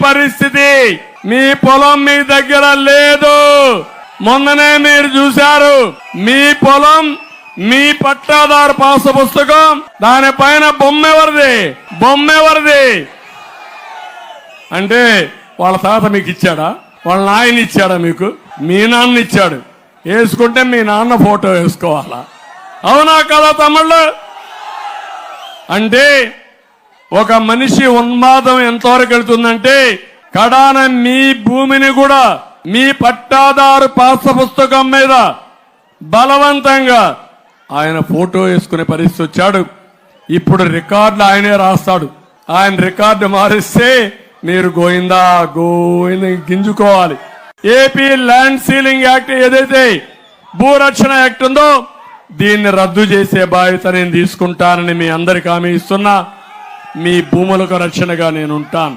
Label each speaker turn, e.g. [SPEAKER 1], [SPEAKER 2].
[SPEAKER 1] పరిస్థితి. మీ పొలం మీ దగ్గర లేదు. మొన్ననే మీరు చూశారు, మీ పొలం మీ పట్టాదారు పాసు పుస్తకం దానిపైన బొమ్మెవరిది అంటే వాళ్ళ తాత మీకు ఇచ్చాడా? వాళ్ళ నాయన ఇచ్చాడా? మీకు మీ నాన్న ఇచ్చాడు. వేసుకుంటే మీ నాన్న ఫోటో వేసుకోవాలా? అవునా కదా తమ్ముళ్ళు? అంటే ఒక మనిషి ఉన్మాదం ఎంతవరకు వెళ్తుందంటే కడాన మీ భూమిని కూడా మీ పట్టాదారు పాస్ పుస్తకం మీద బలవంతంగా ఆయన ఫోటో వేసుకునే పరిస్థితి వచ్చాడు. ఇప్పుడు రికార్డులు ఆయనే రాస్తాడు. ఆయన రికార్డు మారిస్తే మీరు గోయిందా గింజుకోవాలి. ఏపీ ల్యాండ్ సీలింగ్ యాక్ట్ ఏదైతే భూరక్షణ యాక్ట్ ఉందో దీన్ని రద్దు చేసే బాధ్యత నేను తీసుకుంటానని మీ అందరికి హామీ ఇస్తున్నా. మీ భూములకు రక్షణగా నేను ఉంటాను.